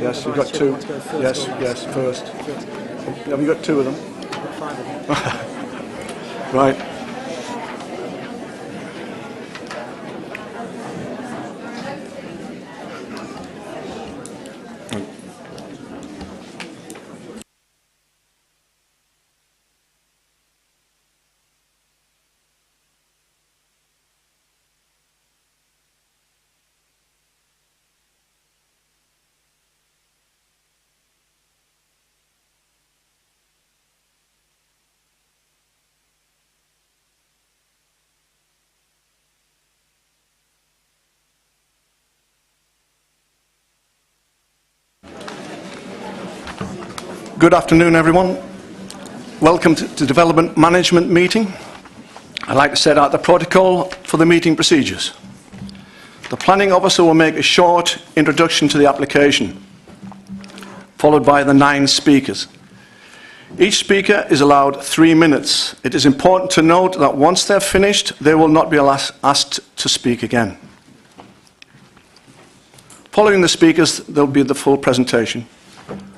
Yes, you've got two. Yes, yes, first. Have you got two of them? I've got 5 of them. Right. Good afternoon, everyone. Welcome to Development Management Meeting. I'd like to set out the protocol for the meeting procedures. The Planning Officer will make a short introduction to the application, followed by the 9 speakers. Each speaker is allowed 3 minutes. It is important to note that once they're finished, they will not be asked to speak again. Following the speakers, there will be the full presentation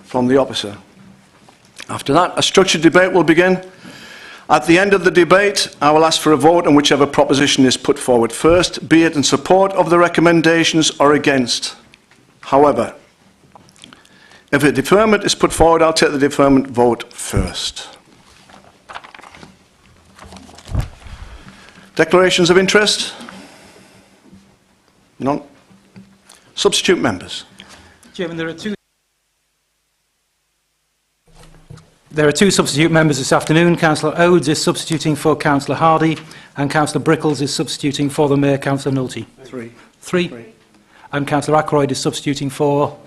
from the officer. After that, a structured debate will begin. At the end of the debate, I will ask for a vote on whichever proposition is put forward first, be it in support of the recommendations or against. However, if a deferment is put forward, I'll take the deferment vote first. Declarations of interest? None. Substitute members? Chairman, there are two substitute members this afternoon. Councillor Odes is substituting for Councillor Hardy, and Councillor Brickles is substituting for the Mayor, Councillor Nulty. Three. And Councillor Ackroyd is substituting for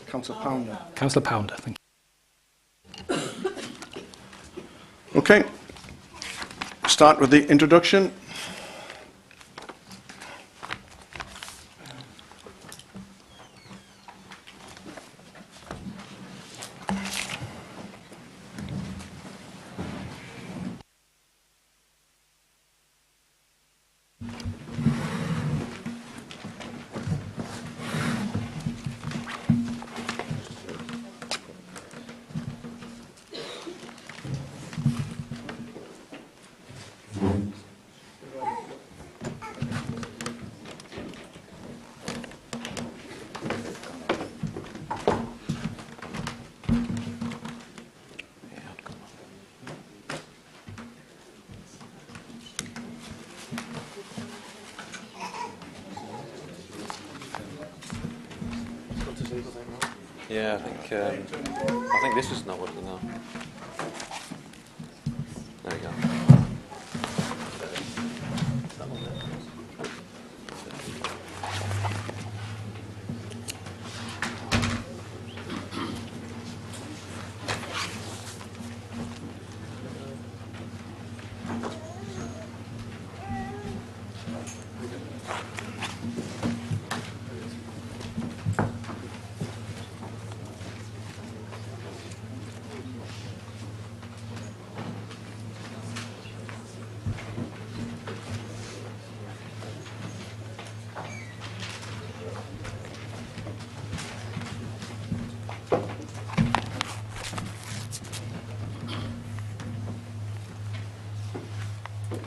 Councillor Pounder. Councillor Pounder. Thank you. Okay. Start with the introduction. Yeah, I think this is not working now. There we go.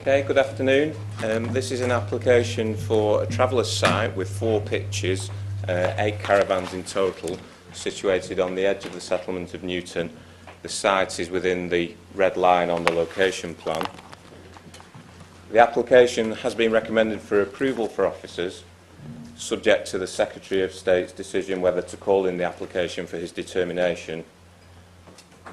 Okay, good afternoon. This is an application for a traveller's site with 4 pitches, 8 caravans in total, situated on the edge of the settlement of Newton. The site is within the red line on the location plan. The application has been recommended for approval for officers, subject to the Secretary of State's decision whether to call in the application for his determination.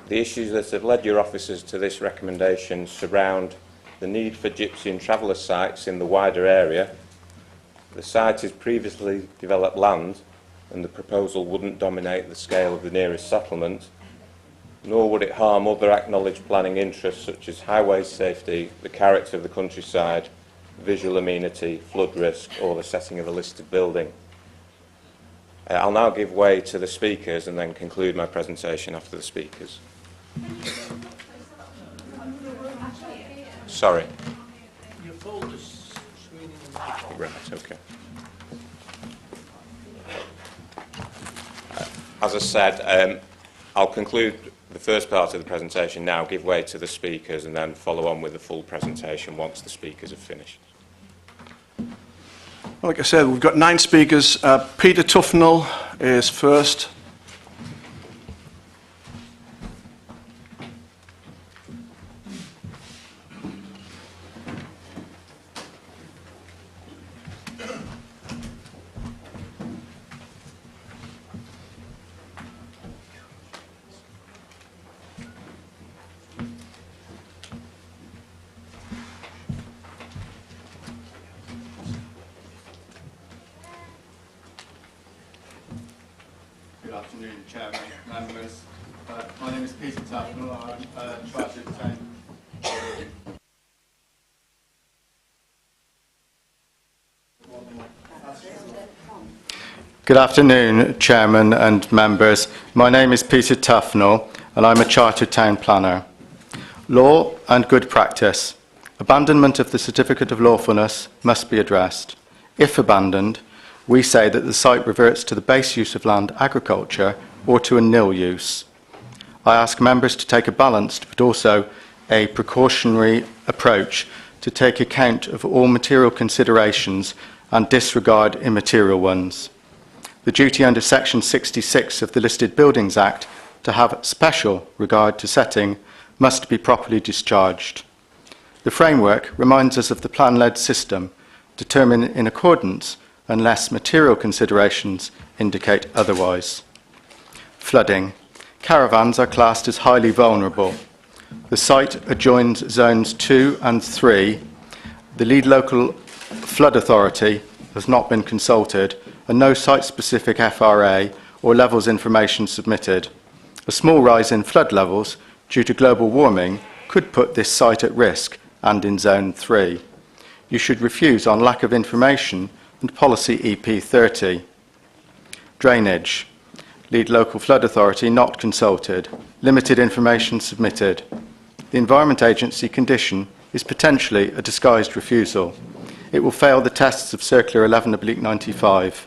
The issues that have led your officers to this recommendation surround the need for gypsy and traveller sites in the wider area. The site is previously developed land and the proposal wouldn't dominate the scale of the nearest settlement, nor would it harm other acknowledged planning interests such as highway safety, the character of the countryside, visual amenity, flood risk or the setting of a listed building. I'll now give way to the speakers and then conclude my presentation after the speakers. Sorry. Your folder's screening. Right, okay. as I said, I'll conclude the first part of the presentation now, give way to the speakers, and then follow on with the full presentation once the speakers have finished. Like I said, we've got 9 speakers. Peter Tufnell is first. Good afternoon, Chairman, members. My name is Peter Tufnell. I'm Chartered Accountant. Good afternoon, Chairman and members. My name is Peter Tufnell, and I'm a Chartered Town Planner. Law and good practice. Abandonment of the Certificate of Lawfulness must be addressed. If abandoned, we say that the site reverts to the base use of land agriculture or to a nil use. I ask members to take a balanced but also a precautionary approach to take account of all material considerations and disregard immaterial ones. The duty under Section 66 of the Listed Buildings Act to have special regard to setting must be properly discharged. The framework reminds us of the plan-led system, determined in accordance unless material considerations indicate otherwise. Flooding. Caravans are classed as highly vulnerable. The site adjoins zones 2 and 3. The lead local flood authority has not been consulted, and no site-specific FRA or levels information submitted. A small rise in flood levels due to global warming could put this site at risk and in zone 3. You should refuse on lack of information and policy EP 30. Drainage. Lead local flood authority not consulted. Limited information submitted. The Environment Agency condition is potentially a disguised refusal. It will fail the tests of Circular 11/95.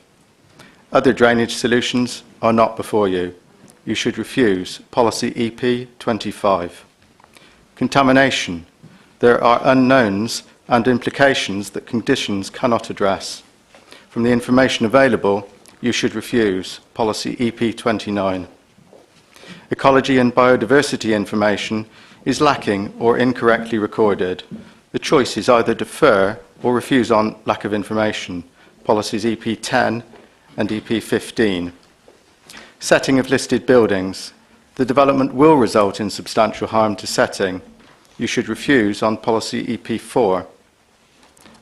Other drainage solutions are not before you. You should refuse policy EP 25. Contamination. There are unknowns and implications that conditions cannot address. From the information available, you should refuse policy EP 29. Ecology and biodiversity information is lacking or incorrectly recorded. The choice is either defer or refuse on lack of information, policies EP 10 and EP 15. Setting of listed buildings. The development will result in substantial harm to setting. You should refuse on policy EP 4.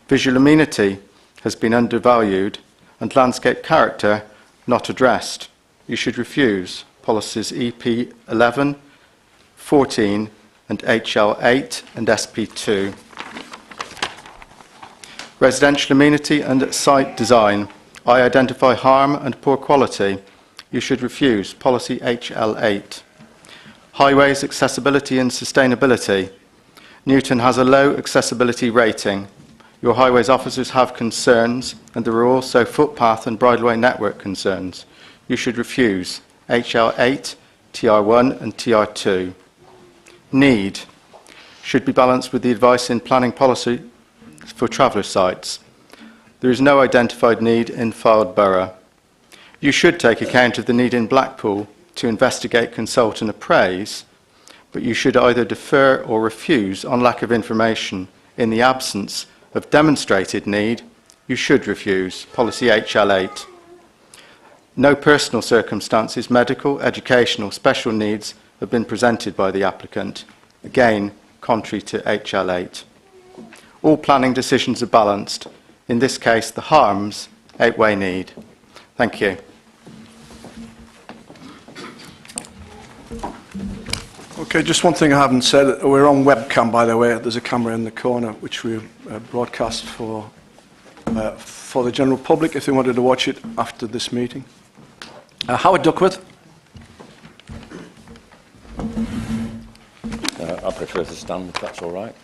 Visual amenity has been undervalued and landscape character not addressed. You should refuse policies EP 11, 14 and HL 8 and SP 2. Residential amenity and site design. I identify harm and poor quality. You should refuse policy HL 8. Highways, accessibility and sustainability. Newton has a low accessibility rating. Your highways officers have concerns, and there are also footpath and bridleway network concerns. You should refuse HL 8, TR1 and TR2. Need should be balanced with the advice in planning policy for traveller sites. There is no identified need in Fylde Borough. You should take account of the need in Blackpool to investigate, consult and appraise, but you should either defer or refuse on lack of information. In the absence of demonstrated need, you should refuse policy HL 8. No personal circumstances, medical, educational, special needs have been presented by the applicant, again contrary to HL 8. All planning decisions are balanced. In this case, the harms outweigh need. Thank you. Okay, just one thing I haven't said. We're on webcam, by the way. There's a camera in the corner which we broadcast for the general public if they wanted to watch it after this meeting. Howard Duckworth. I prefer to stand, if that's all right.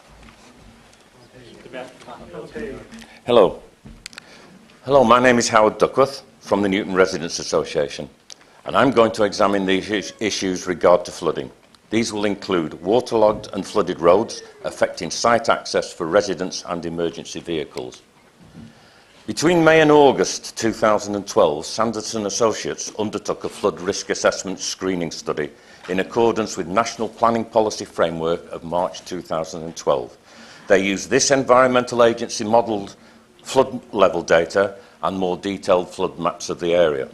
Hello. Hello, my name is Howard Duckworth from the Newton Residents Association. and I'm going to examine these issues regard to flooding. These will include waterlogged and flooded roads affecting site access for residents and emergency vehicles. Between May and August 2012, Sanderson Associates undertook a flood risk assessment screening study in accordance with National Planning Policy Framework of March 2012. They used this Environmental Agency modelled flood level data and more detailed flood maps of the area.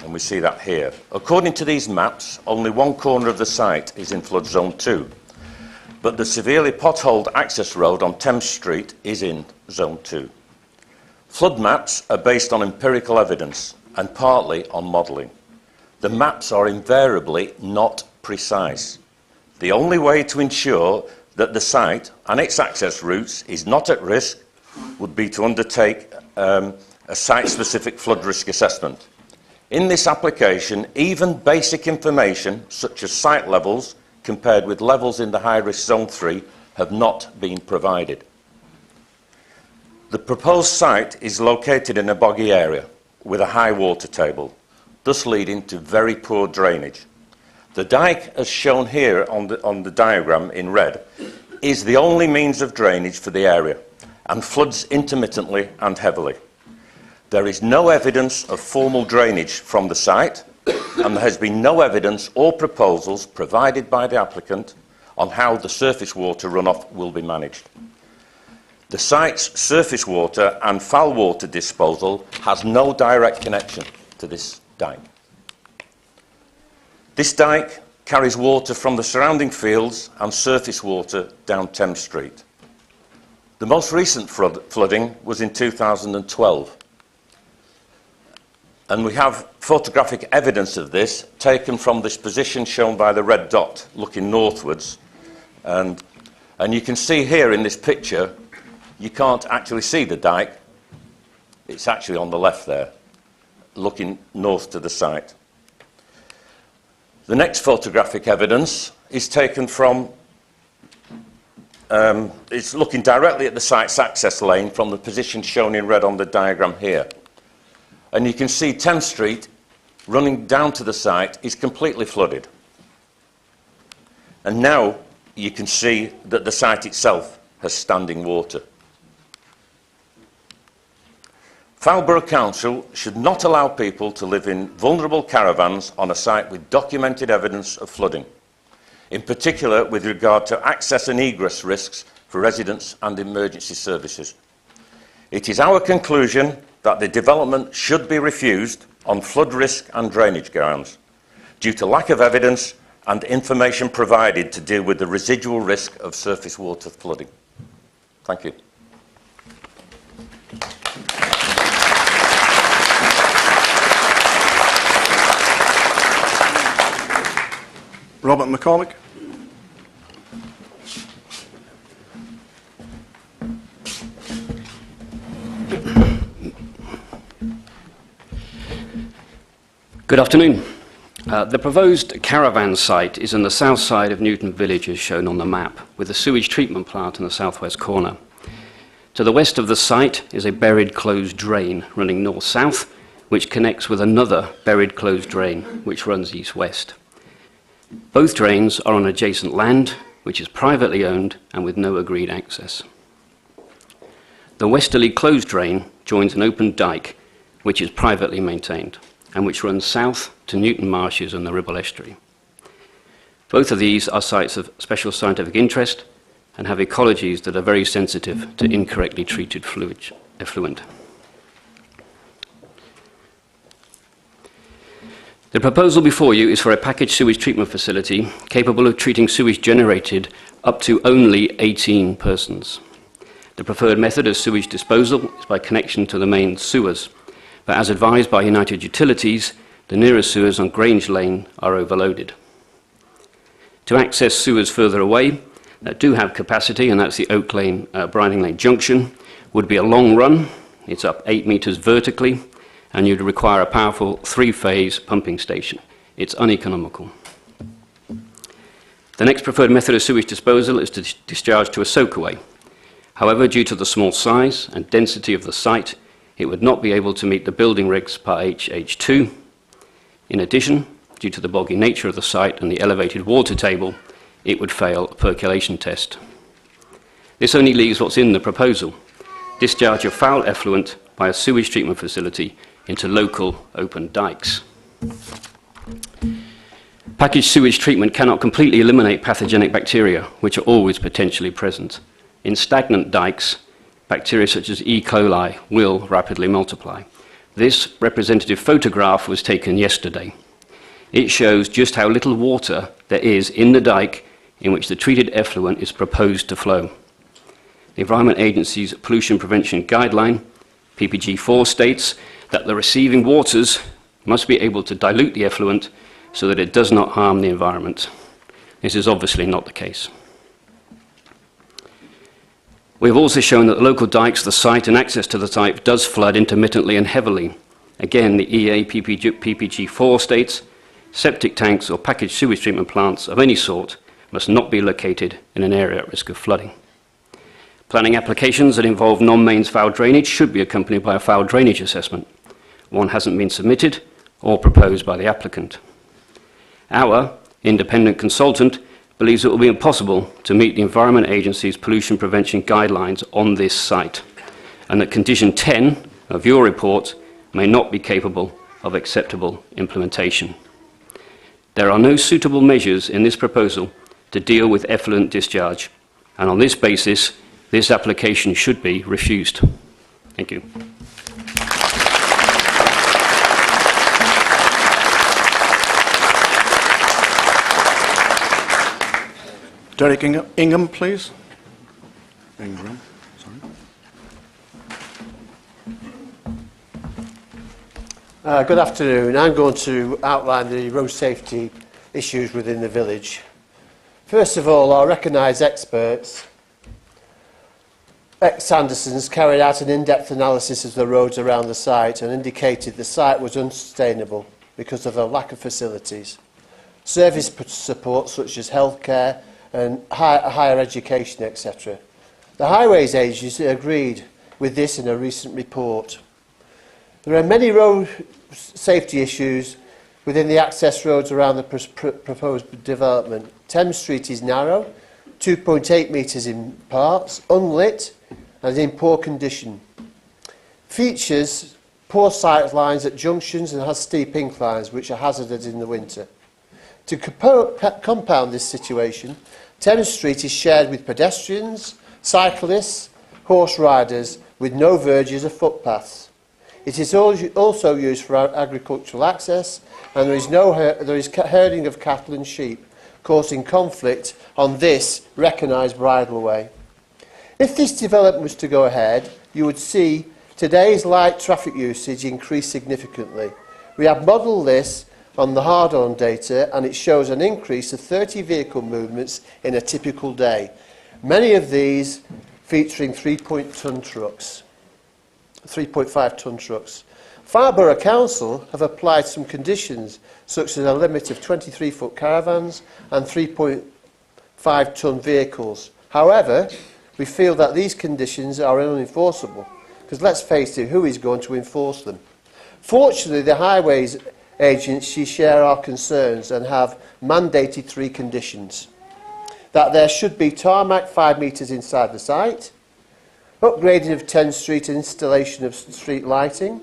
And we see that here. According to these maps, only one corner of the site is in flood zone 2, but the severely potholed access road on Thames Street is in zone 2. Flood maps are based on empirical evidence and partly on modelling. The maps are invariably not precise. The only way to ensure that the site and its access routes is not at risk would be to undertake a site-specific flood risk assessment. In this application, even basic information, such as site levels, compared with levels in the high-risk Zone 3, have not been provided. The proposed site is located in a boggy area with a high water table, thus leading to very poor drainage. The dike, as shown here on the diagram in red, is the only means of drainage for the area and floods intermittently and heavily. There is no evidence of formal drainage from the site, and there has been no evidence or proposals provided by the applicant on how the surface water runoff will be managed. The site's surface water and foul water disposal has no direct connection to this dike. This dike carries water from the surrounding fields and surface water down Thames Street. The most recent flooding was in 2012. And we have photographic evidence of this taken from this position shown by the red dot looking northwards. And you can see here in this picture, you can't actually see the dike. It's actually on the left there, looking north to the site. The next photographic evidence is taken from, it's looking directly at the site's access lane from the position shown in red on the diagram here. And you can see Thames Street running down to the site is completely flooded. And now you can see that the site itself has standing water. Fylde Council should not allow people to live in vulnerable caravans on a site with documented evidence of flooding, in particular with regard to access and egress risks for residents and emergency services. It is our conclusion that the development should be refused on flood risk and drainage grounds due to lack of evidence and information provided to deal with the residual risk of surface water flooding. Thank you. Robert McCormick. Good afternoon. The proposed caravan site is on the south side of Newton Village as shown on the map, with a sewage treatment plant in the southwest corner. To the west of the site is a buried closed drain running north-south, which connects with another buried closed drain which runs east-west. Both drains are on adjacent land, which is privately owned and with no agreed access. The westerly closed drain joins an open dike, which is privately maintained, and which runs south to Newton Marshes and the Ribble Estuary. Both of these are sites of special scientific interest and have ecologies that are very sensitive to incorrectly treated effluent. The proposal before you is for a packaged sewage treatment facility capable of treating sewage generated up to only 18 persons. The preferred method of sewage disposal is by connection to the main sewers, but as advised by United Utilities, the nearest sewers on Grange Lane are overloaded. To access sewers further away that do have capacity, and that's the Oak Lane, Brining Lane junction, would be a long run. It's up 8 metres vertically, and you'd require a powerful 3-phase pumping station. It's uneconomical. The next preferred method of sewage disposal is to discharge to a soakaway. However, due to the small size and density of the site, it would not be able to meet the building regs par HH2. In addition, due to the boggy nature of the site and the elevated water table, it would fail a percolation test. This only leaves what's in the proposal: discharge of foul effluent by a sewage treatment facility into local open dikes. Packaged sewage treatment cannot completely eliminate pathogenic bacteria, which are always potentially present. In stagnant dikes, bacteria such as E. coli will rapidly multiply. This representative photograph was taken yesterday. It shows just how little water there is in the dike in which the treated effluent is proposed to flow. The Environment Agency's Pollution Prevention Guideline, PPG4, states that the receiving waters must be able to dilute the effluent so that it does not harm the environment. This is obviously not the case. We have also shown that the local dikes, the site and access to the site does flood intermittently and heavily. Again, the EA PPG4 states septic tanks or packaged sewage treatment plants of any sort must not be located in an area at risk of flooding. Planning applications that involve non-mains foul drainage should be accompanied by a foul drainage assessment. One hasn't been submitted or proposed by the applicant. Our independent consultant believes it will be impossible to meet the Environment Agency's pollution prevention guidelines on this site, and that condition 10 of your report may not be capable of acceptable implementation. There are no suitable measures in this proposal to deal with effluent discharge, and on this basis, this application should be refused. Thank you. Derek Ingham, please. Ingram, sorry. Good afternoon. I'm going to outline the road safety issues within the village. First of all, our recognised experts, ex-Sandersons, carried out an in-depth analysis of the roads around the site and indicated the site was unsustainable because of a lack of facilities, service support such as healthcare and higher education, etc. The Highways Agency agreed with this in a recent report. There are many road safety issues within the access roads around the proposed development. Thames Street is narrow, 2.8 metres in parts, unlit and in poor condition. Features poor sight lines at junctions and has steep inclines which are hazardous in the winter. To compound this situation, Thames Street is shared with pedestrians, cyclists, horse riders with no verges of footpaths. It is also used for agricultural access, and there is herding of cattle and sheep, causing conflict on this recognised bridleway. If this development was to go ahead, you would see today's light traffic usage increase significantly. We have modelled this on the hard-on data, and it shows an increase of 30 vehicle movements in a typical day, many of these featuring 3.5-ton trucks. Fylde Council have applied some conditions, such as a limit of 23-foot caravans and 3.5-ton vehicles. However, we feel that these conditions are unenforceable, because let's face it, who is going to enforce them? Fortunately, the Highways Agency share our concerns and have mandated 3 conditions: that there should be tarmac 5 metres inside the site, upgrading of 10th Street and installation of street lighting,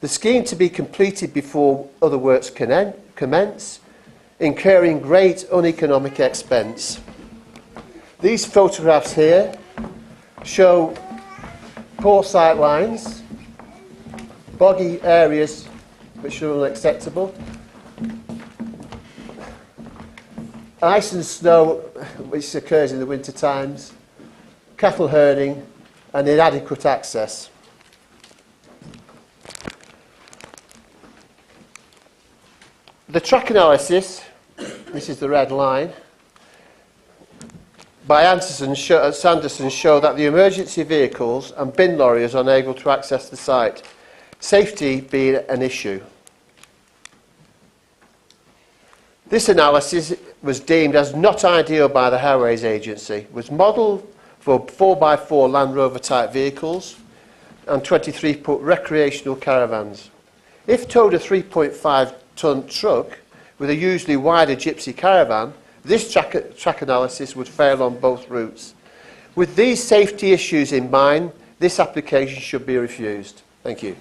the scheme to be completed before other works commence, incurring great uneconomic expense. These photographs here show poor sight lines, boggy areas which are unacceptable, ice and snow which occurs in the winter times, cattle herding and inadequate access. The track analysis, this is the red line, by Sanderson show that the emergency vehicles and bin lorries are unable to access the site, safety being an issue. This analysis was deemed as not ideal by the Highways Agency, was modelled for 4x4 Land Rover type vehicles and 23-foot recreational caravans. If towed a 3.5 tonne truck with a usually wider gypsy caravan, this track analysis would fail on both routes. With these safety issues in mind, this application should be refused. Thank you.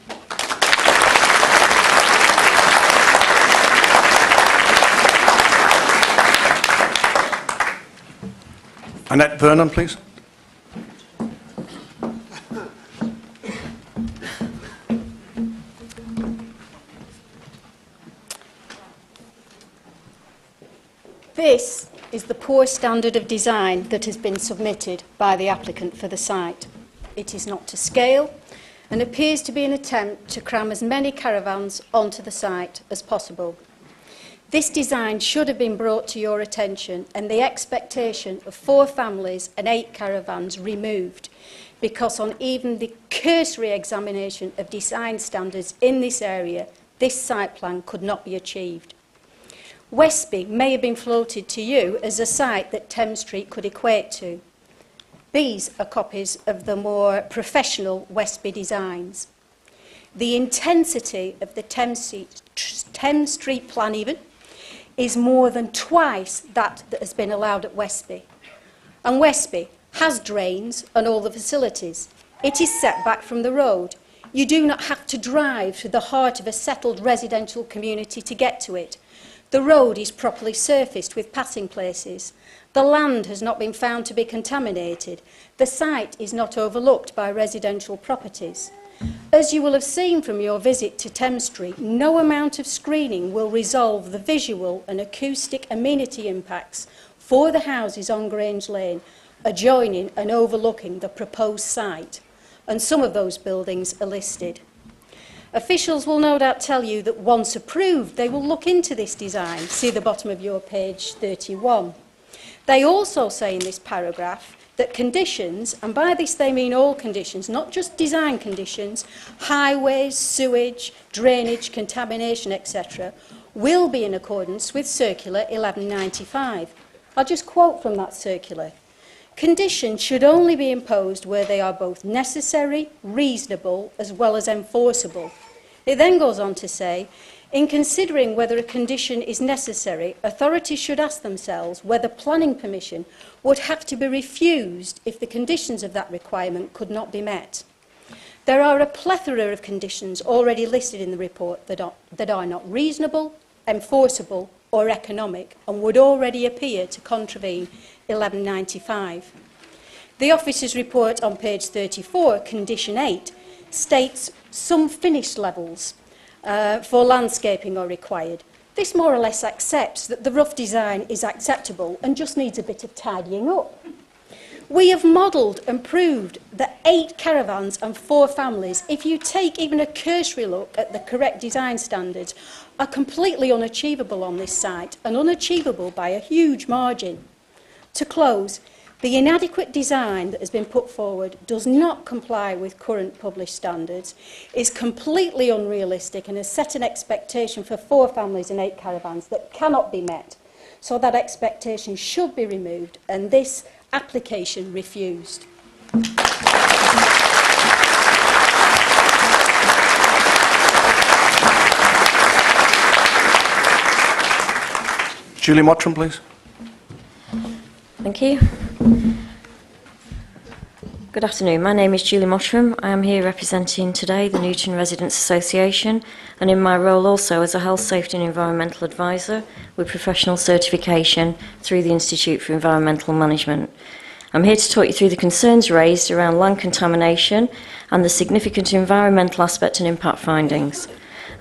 Annette Vernon, please. This is the poor standard of design that has been submitted by the applicant for the site. It is not to scale and appears to be an attempt to cram as many caravans onto the site as possible. This design should have been brought to your attention and the expectation of 4 families and 8 caravans removed, because on even the cursory examination of design standards in this area, this site plan could not be achieved. Westby may have been floated to you as a site that Thames Street could equate to. These are copies of the more professional Westby designs. The intensity of the Thames Street plan even is more than twice that has been allowed at Westby. And Westby has drains and all the facilities. It is set back from the road. You do not have to drive to the heart of a settled residential community to get to it. The road is properly surfaced with passing places. The land has not been found to be contaminated. The site is not overlooked by residential properties. As you will have seen from your visit to Thames Street, no amount of screening will resolve the visual and acoustic amenity impacts for the houses on Grange Lane, adjoining and overlooking the proposed site. And some of those buildings are listed. Officials will no doubt tell you that once approved, they will look into this design. See the bottom of your page 31. They also say in this paragraph that conditions, and by this they mean all conditions, not just design conditions, highways, sewage, drainage, contamination, etc., will be in accordance with Circular 1195. I'll just quote from that circular. Conditions should only be imposed where they are both necessary, reasonable, as well as enforceable. It then goes on to say, in considering whether a condition is necessary, authorities should ask themselves whether planning permission would have to be refused if the conditions of that requirement could not be met. There are a plethora of conditions already listed in the report that are not reasonable, enforceable, or economic, and would already appear to contravene 1195. The officer's report on page 34, condition 8, states some finish levels for landscaping are required. This more or less accepts that the rough design is acceptable and just needs a bit of tidying up. We have modelled and proved that 8 caravans and 4 families, if you take even a cursory look at the correct design standards, are completely unachievable on this site and unachievable by a huge margin. To close, the inadequate design that has been put forward does not comply with current published standards, is completely unrealistic and has set an expectation for 4 families and 8 caravans that cannot be met. So that expectation should be removed and this application refused. Julie Mottram, please. Thank you. Good afternoon. My name is Julie Mottram. I am here representing today the Newton Residents Association, and in my role also as a Health, Safety and Environmental Advisor with professional certification through the Institute for Environmental Management. I'm here to talk you through the concerns raised around land contamination and the significant environmental aspect and impact findings.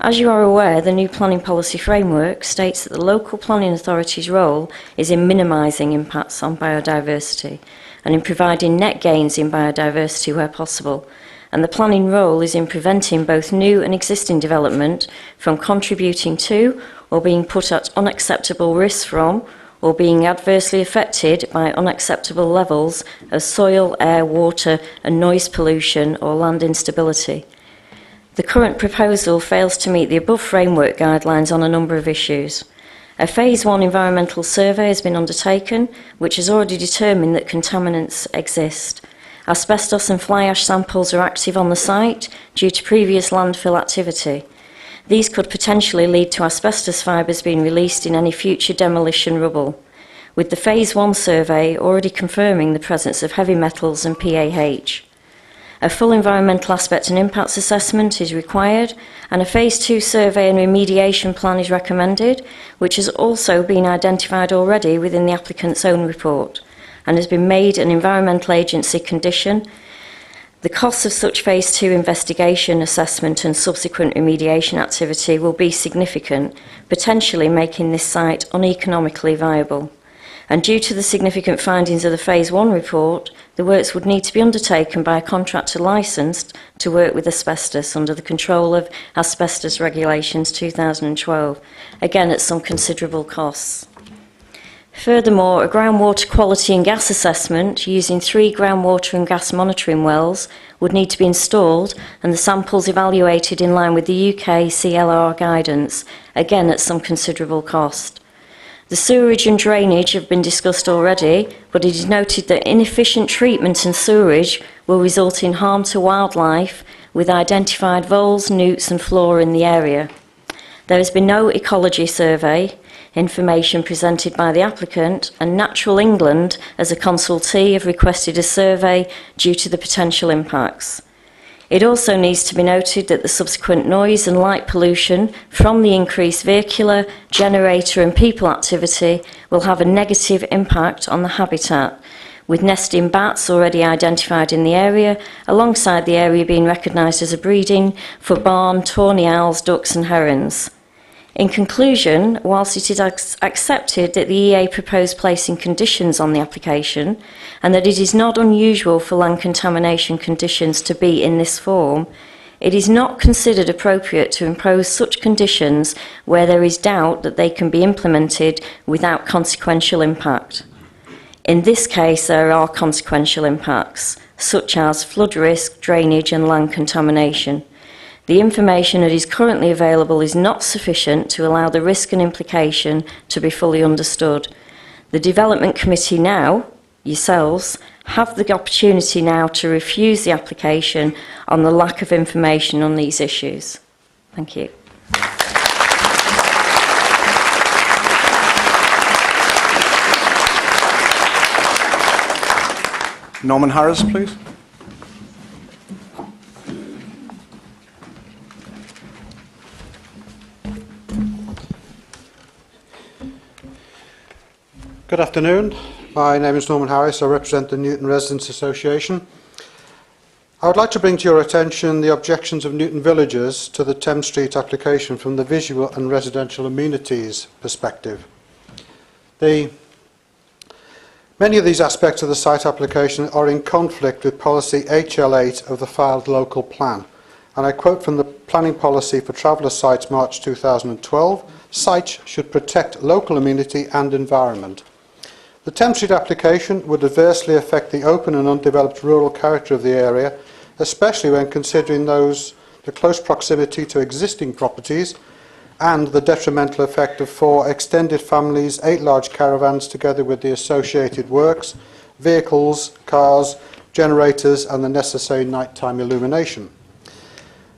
As you are aware, the new planning policy framework states that the local planning authority's role is in minimising impacts on biodiversity and in providing net gains in biodiversity where possible. And the planning role is in preventing both new and existing development from contributing to or being put at unacceptable risk from or being adversely affected by unacceptable levels of soil, air, water and noise pollution or land instability. The current proposal fails to meet the above framework guidelines on a number of issues. A Phase 1 environmental survey has been undertaken, which has already determined that contaminants exist. Asbestos and fly ash samples are active on the site due to previous landfill activity. These could potentially lead to asbestos fibres being released in any future demolition rubble, with the Phase 1 survey already confirming the presence of heavy metals and PAH. A full environmental aspect and impacts assessment is required, and a Phase 2 survey and remediation plan is recommended, which has also been identified already within the applicant's own report and has been made an environmental agency condition. The costs of such Phase 2 investigation, assessment and subsequent remediation activity will be significant, potentially making this site uneconomically viable. And due to the significant findings of the Phase 1 report, the works would need to be undertaken by a contractor licensed to work with asbestos under the control of Asbestos Regulations 2012, again at some considerable costs. Furthermore, a groundwater quality and gas assessment using 3 groundwater and gas monitoring wells would need to be installed and the samples evaluated in line with the UK CLR guidance, again at some considerable cost. The sewerage and drainage have been discussed already, but it is noted that inefficient treatment and sewerage will result in harm to wildlife with identified voles, newts and flora in the area. There has been no ecology survey information presented by the applicant, and Natural England, as a consultee, have requested a survey due to the potential impacts. It also needs to be noted that the subsequent noise and light pollution from the increased vehicular, generator and people activity will have a negative impact on the habitat, with nesting bats already identified in the area, alongside the area being recognised as a breeding for barn, tawny owls, ducks and herons. In conclusion, whilst it is accepted that the EA proposed placing conditions on the application and that it is not unusual for land contamination conditions to be in this form, it is not considered appropriate to impose such conditions where there is doubt that they can be implemented without consequential impact. In this case, there are consequential impacts, such as flood risk, drainage and land contamination. The information that is currently available is not sufficient to allow the risk and implication to be fully understood. The Development Committee now, yourselves, have the opportunity now to refuse the application on the lack of information on these issues. Thank you. Norman Harris, please. Good afternoon. My name is Norman Harris. I represent the Newton Residents Association. I would like to bring to your attention the objections of Newton villagers to the Thames Street application from the visual and residential amenities perspective. Many of these aspects of the site application are in conflict with policy HL8 of the Fylde local plan. And I quote from the Planning Policy for Traveller Sites, March 2012, sites should protect local amenity and environment. The Thames Street application would adversely affect the open and undeveloped rural character of the area, especially when considering the close proximity to existing properties and the detrimental effect of 4 extended families, 8 large caravans together with the associated works, vehicles, cars, generators and the necessary nighttime illumination.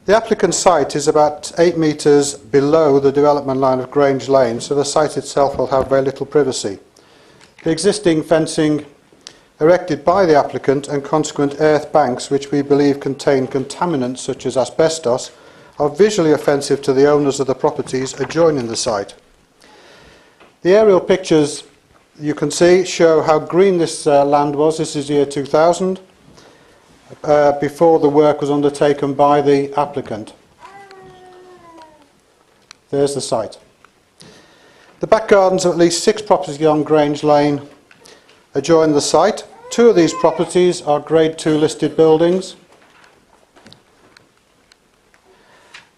The applicant's site is about 8 metres below the development line of Grange Lane, so the site itself will have very little privacy. The existing fencing erected by the applicant and consequent earth banks, which we believe contain contaminants such as asbestos, are visually offensive to the owners of the properties adjoining the site. The aerial pictures you can see show how green this land was. This is the year 2000, before the work was undertaken by the applicant. There's the site. The back gardens of at least 6 properties on Grange Lane adjoin the site. 2 of these properties are Grade 2 listed buildings.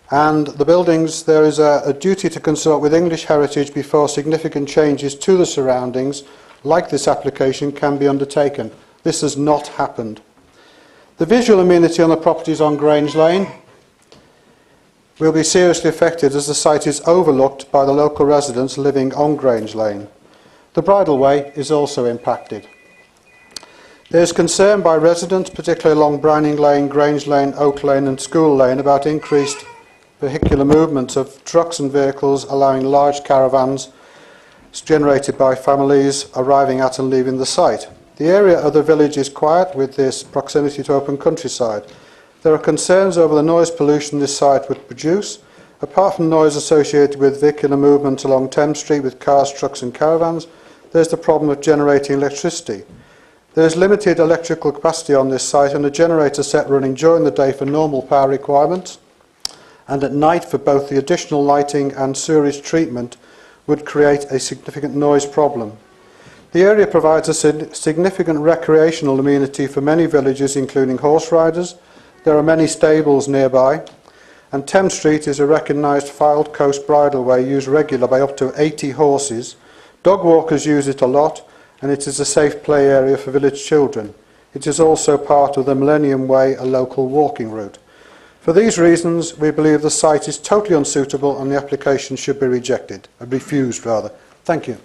And the buildings, there is a duty to consult with English Heritage before significant changes to the surroundings, like this application, can be undertaken. This has not happened. The visual amenity on the properties on Grange Lane will be seriously affected as the site is overlooked by the local residents living on Grange Lane. The bridleway is also impacted. There is concern by residents, particularly along Browning Lane, Grange Lane, Oak Lane and School Lane, about increased vehicular movement of trucks and vehicles, allowing large caravans generated by families arriving at and leaving the site. The area of the village is quiet with this proximity to open countryside. There are concerns over the noise pollution this site would produce. Apart from noise associated with vehicular movement along Thames Street with cars, trucks and caravans, there's the problem of generating electricity. There is limited electrical capacity on this site and a generator set running during the day for normal power requirements and at night for both the additional lighting and sewerage treatment would create a significant noise problem. The area provides a significant recreational amenity for many villages, including horse riders. There are many stables nearby, and Thames Street is a recognised Fylde coast bridleway used regularly by up to 80 horses. Dog walkers use it a lot, and it is a safe play area for village children. It is also part of the Millennium Way, a local walking route. For these reasons, we believe the site is totally unsuitable and the application should be refused rather. Thank you.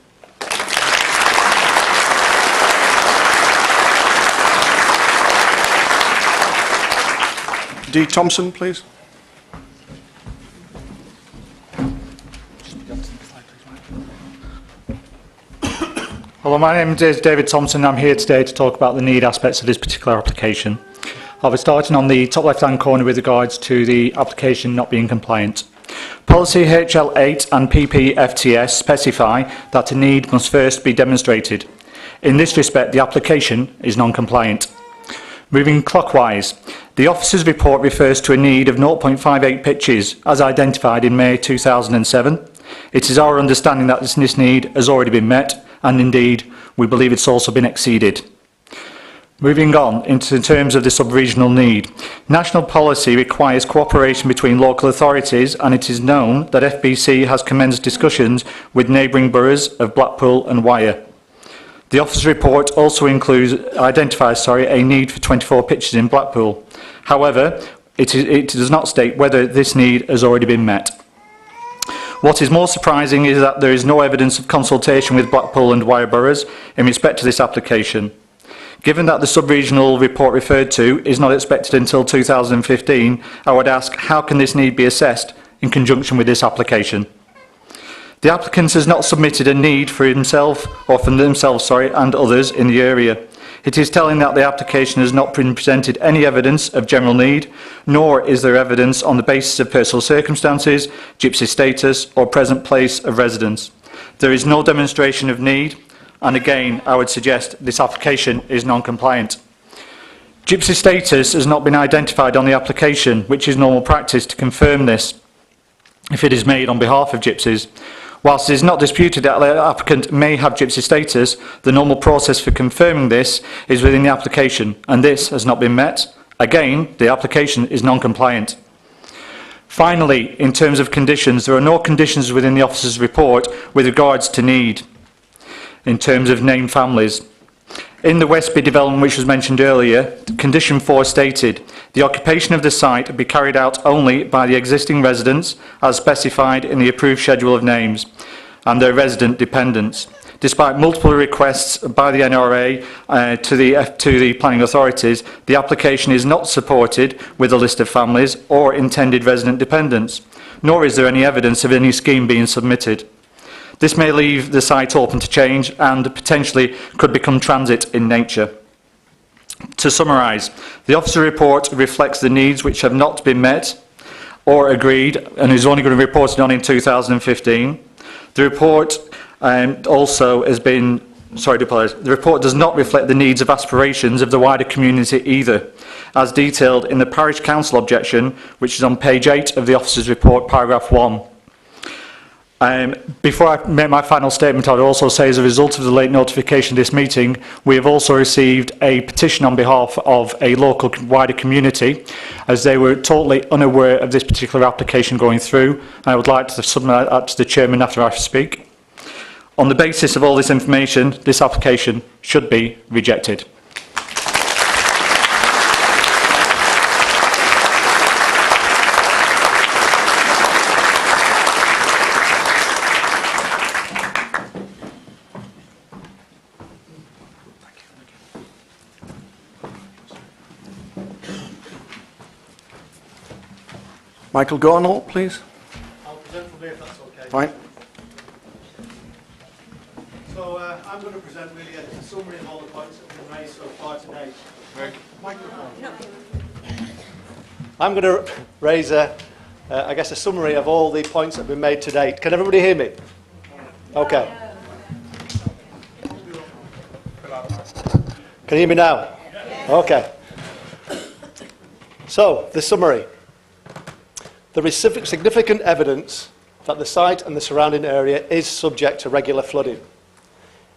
D. Thompson, please. Hello, my name is David Thompson. I'm here today to talk about the need aspects of this particular application. I'll be starting on the top left-hand corner with regards to the application not being compliant. Policy HL8 and PPFTS specify that a need must first be demonstrated. In this respect, the application is non-compliant. Moving clockwise, the officer's report refers to a need of 0.58 pitches as identified in May 2007. It is our understanding that this need has already been met, and indeed we believe it's also been exceeded. Moving on into terms of the sub-regional need. National policy requires cooperation between local authorities, and it is known that FBC has commenced discussions with neighbouring boroughs of Blackpool and Wyre. The officer's report also identifies a need for 24 pitches in Blackpool. However, it does not state whether this need has already been met. What is more surprising is that there is no evidence of consultation with Blackpool and Wyre boroughs in respect to this application. Given that the sub-regional report referred to is not expected until 2015, I would ask, how can this need be assessed in conjunction with this application? The applicant has not submitted a need for himself or for themselves and others in the area. It is telling that the application has not presented any evidence of general need, nor is there evidence on the basis of personal circumstances, gypsy status or present place of residence. There is no demonstration of need, and again I would suggest this application is non-compliant. Gypsy status has not been identified on the application, which is normal practice to confirm this if it is made on behalf of gypsies. Whilst it is not disputed that the applicant may have gypsy status, the normal process for confirming this is within the application, and this has not been met. Again, the application is non-compliant. Finally, in terms of conditions, there are no conditions within the officer's report with regards to need in terms of named families. In the Westby development, which was mentioned earlier, condition 4 stated, the occupation of the site be carried out only by the existing residents as specified in the approved schedule of names and their resident dependents. Despite multiple requests by the NRA to the planning authorities, the application is not supported with a list of families or intended resident dependents, nor is there any evidence of any scheme being submitted. This may leave the site open to change and potentially could become transit in nature. To summarise, the officer report reflects the needs which have not been met or agreed and is only going to be reported on in 2015. The report also has been, the report does not reflect the needs of aspirations of the wider community either, as detailed in the Parish Council objection, which is on page 8 of the officer's report, paragraph 1. Before I make my final statement, I would also say as a result of the late notification of this meeting, we have also received a petition on behalf of a local wider community, as they were totally unaware of this particular application going through. I would like to submit that to the Chairman after I speak. On the basis of all this information, this application should be rejected. Michael Gornall, please. I'll present from here if that's okay. Fine. So I'm going to present really a summary of all the points that have been raised so far today. I'm going to raise, I guess, a summary of all the points that have been made to date. Can everybody hear me? Okay. Can you hear me now? Okay. So, the summary. There is significant evidence that the site and the surrounding area is subject to regular flooding.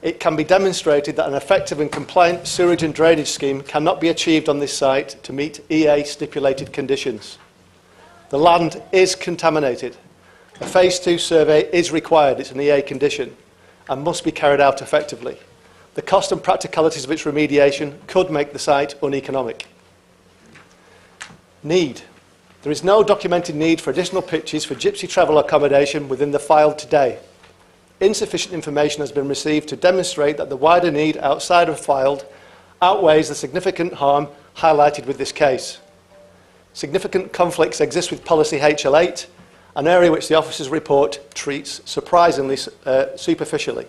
It can be demonstrated that an effective and compliant sewerage and drainage scheme cannot be achieved on this site to meet EA stipulated conditions. The land is contaminated. A Phase 2 survey is required, it's an EA condition, and must be carried out effectively. The cost and practicalities of its remediation could make the site uneconomic. Need. There is no documented need for additional pitches for gypsy travel accommodation within the Fylde today. Insufficient information has been received to demonstrate that the wider need outside of Fylde outweighs the significant harm highlighted with this case. Significant conflicts exist with policy HL8, an area which the officers' report treats surprisingly superficially.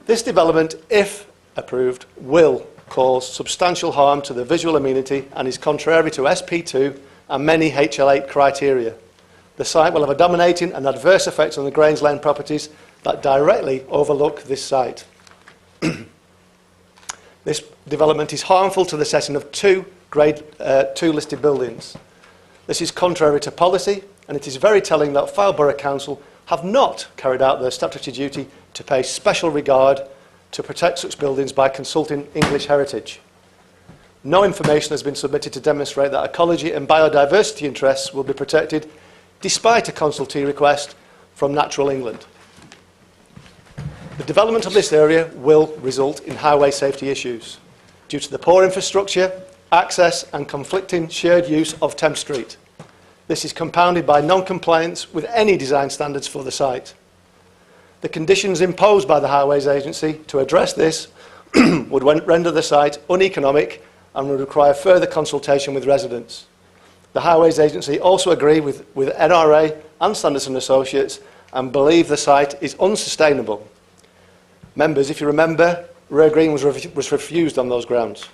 This development, if approved, will cause substantial harm to the visual amenity and is contrary to SP2 and many HL8 criteria. The site will have a dominating and adverse effect on the Grange Lane properties that directly overlook this site. This development is harmful to the setting of two Grade 2 listed buildings. This is contrary to policy, and it is very telling that Fylde Borough Council have not carried out their statutory duty to pay special regard to protect such buildings by consulting English heritage. No information has been submitted to demonstrate that ecology and biodiversity interests will be protected despite a consultee request from Natural England. The development of this area will result in highway safety issues due to the poor infrastructure, access and conflicting shared use of Thames Street. This is compounded by non-compliance with any design standards for the site. The conditions imposed by the Highways Agency to address this would render the site uneconomic and would require further consultation with residents. The Highways Agency also agree with NRA and Sanderson Associates and believe the site is unsustainable. Members, if you remember, Rail Green was refused on those grounds.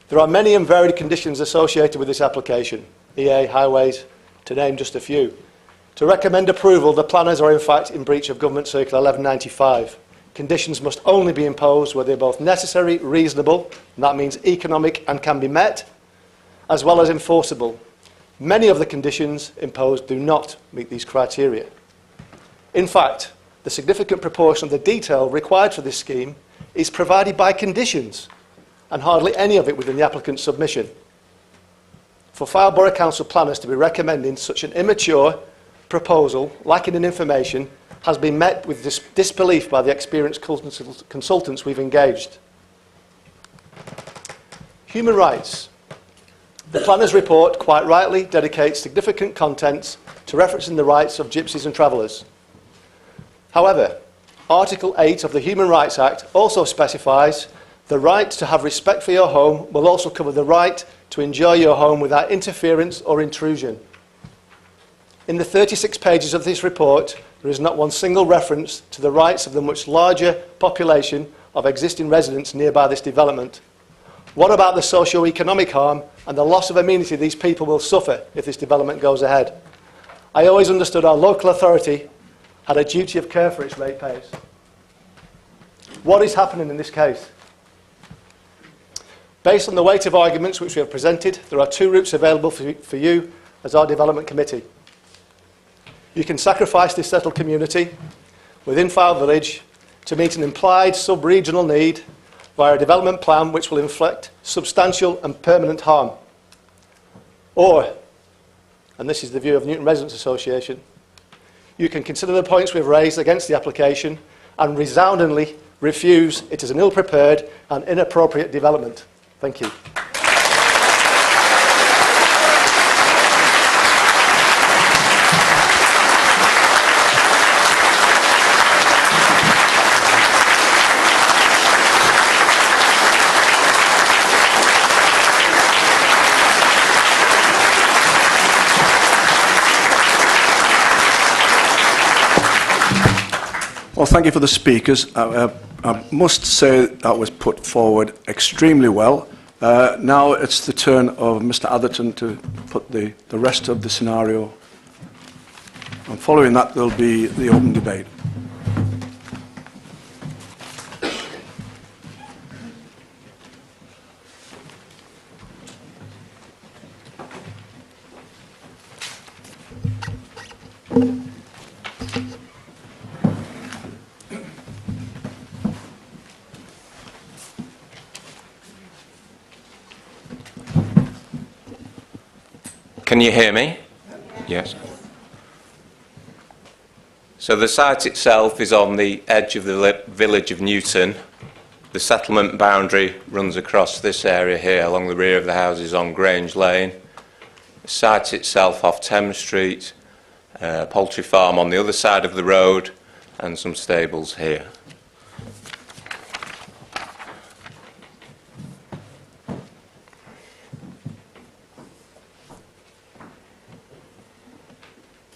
There are many and varied conditions associated with this application, EA, highways, to name just a few. To recommend approval, the planners are in fact in breach of Government Circular 1195. Conditions must only be imposed where they are both necessary, reasonable, and that means economic and can be met, as well as enforceable. Many of the conditions imposed do not meet these criteria. In fact, the significant proportion of the detail required for this scheme is provided by conditions, and hardly any of it within the applicant's submission. For Fylde Borough Council planners to be recommending such an immature proposal, lacking in information, has been met with disbelief by the experienced consultants we've engaged. Human rights. The planners' report, quite rightly, dedicates significant contents to referencing the rights of gypsies and travellers. However, Article 8 of the Human Rights Act also specifies the right to have respect for your home will also cover the right to enjoy your home without interference or intrusion. In the 36 pages of this report, there is not one single reference to the rights of the much larger population of existing residents nearby this development. What about the socio-economic harm and the loss of amenity these people will suffer if this development goes ahead? I always understood our local authority had a duty of care for its ratepayers. What is happening in this case? Based on the weight of arguments which we have presented, there are two routes available for you as our development committee. You can sacrifice this settled community within Fylde Village to meet an implied sub-regional need via a development plan which will inflict substantial and permanent harm. Or, and this is the view of Newton Residents Association, you can consider the points we've raised against the application and resoundingly refuse it as an ill-prepared and inappropriate development. Thank you. Well, thank you for the speakers. I must say that was put forward extremely well. Now it's the turn of Mr. Atherton to put the rest of the scenario. And following that, there'll be the open debate. Can you hear me? Yes. So the site itself is on the edge of the village of Newton. The settlement boundary runs across this area here along the rear of the houses on Grange Lane. The site itself off Thames Street, poultry farm on the other side of the road, and some stables here.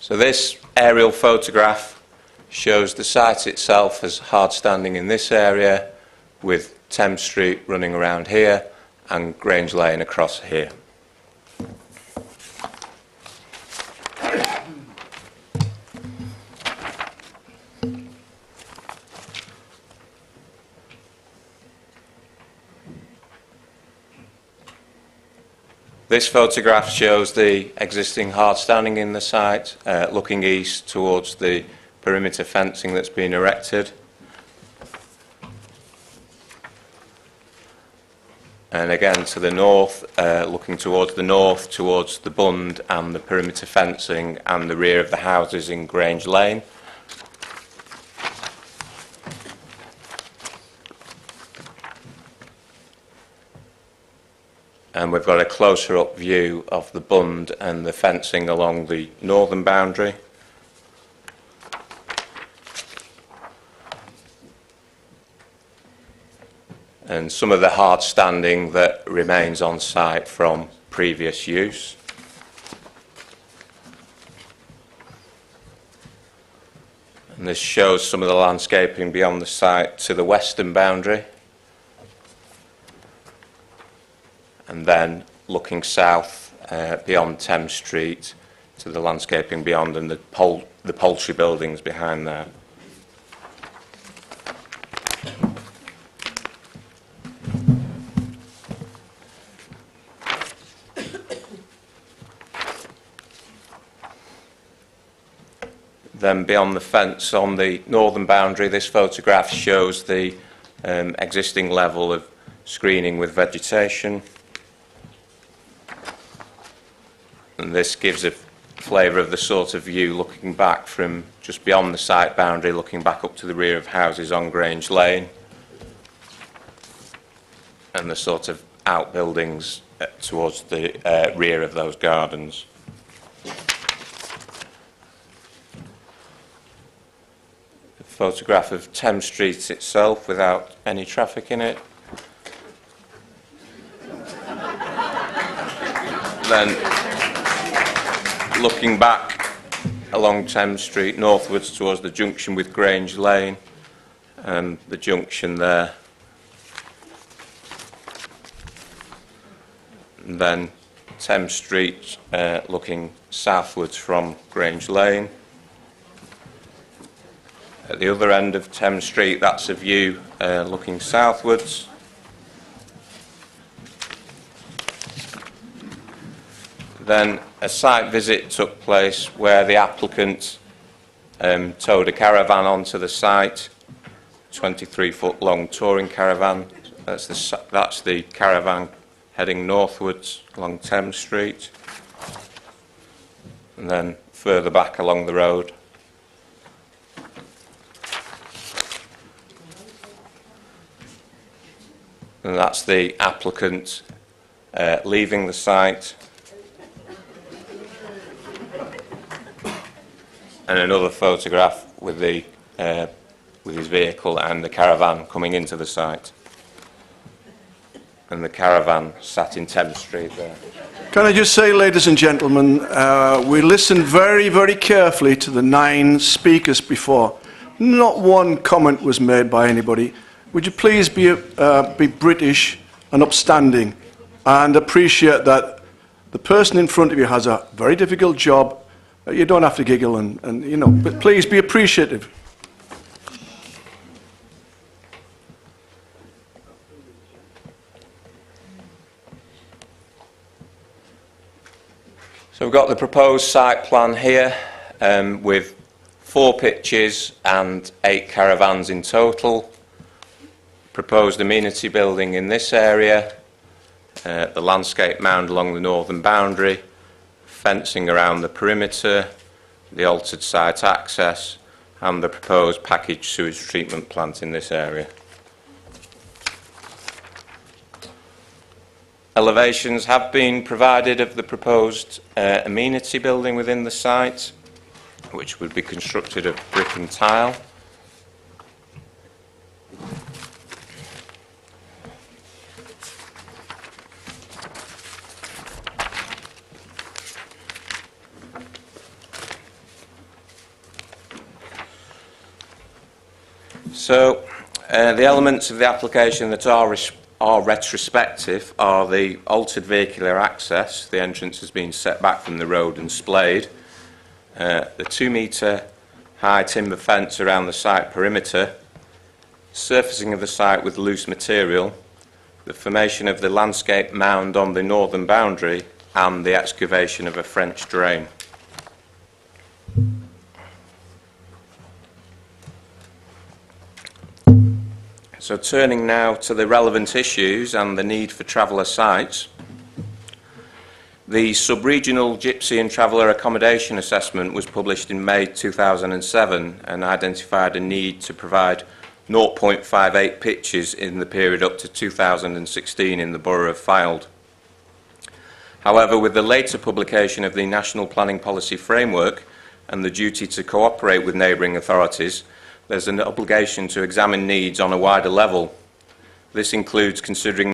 So this aerial photograph shows the site itself as hard standing in this area, with Thames Street running around here and Grange Lane across here. This photograph shows the existing hard standing in the site, looking east towards the perimeter fencing that's been erected. And again to the north, looking towards the north, towards the bund and the perimeter fencing and the rear of the houses in Grange Lane. And we've got a closer up view of the bund and the fencing along the northern boundary. And some of the hard standing that remains on site from previous use. And this shows some of the landscaping beyond the site to the western boundary. And then looking south beyond Thames Street to the landscaping beyond and the poultry buildings behind there. Then beyond the fence on the northern boundary, this photograph shows the existing level of screening with vegetation. And this gives a flavour of the sort of view looking back from just beyond the site boundary, looking back up to the rear of houses on Grange Lane, and the sort of outbuildings towards the rear of those gardens. A photograph of Thames Street itself without any traffic in it. Then looking back along Thames Street northwards towards the junction with Grange Lane and the junction there. And then Thames Street looking southwards from Grange Lane. At the other end of Thames Street, that's a view looking southwards. Then a site visit took place where the applicant towed a caravan onto the site, 23-foot long touring caravan. That's the caravan heading northwards along Thames Street, and then further back along the road. And that's the applicant leaving the site. And another photograph with his vehicle and the caravan coming into the site. And the caravan sat in Thames Street there. Can I just say, ladies and gentlemen, we listened very, very carefully to the 9 speakers before. Not one comment was made by anybody. Would you please be British and upstanding and appreciate that the person in front of you has a very difficult job. You don't have to giggle and you know, but please be appreciative. So we've got the proposed site plan here with 4 pitches and 8 caravans in total. Proposed amenity building in this area, the landscape mound along the northern boundary, fencing around the perimeter, the altered site access and the proposed packaged sewage treatment plant in this area. Elevations have been provided of the proposed amenity building within the site, which would be constructed of brick and tile. So, the elements of the application that are retrospective are the altered vehicular access. The entrance has been set back from the road and splayed. The 2-metre high timber fence around the site perimeter, surfacing of the site with loose material, the formation of the landscape mound on the northern boundary and the excavation of a French drain. So turning now to the relevant issues and the need for traveller sites. The sub-regional gypsy and traveller accommodation assessment was published in May 2007 and identified a need to provide 0.58 pitches in the period up to 2016 in the borough of Fylde. However, with the later publication of the National Planning Policy Framework and the duty to cooperate with neighbouring authorities, there's an obligation to examine needs on a wider level. This includes considering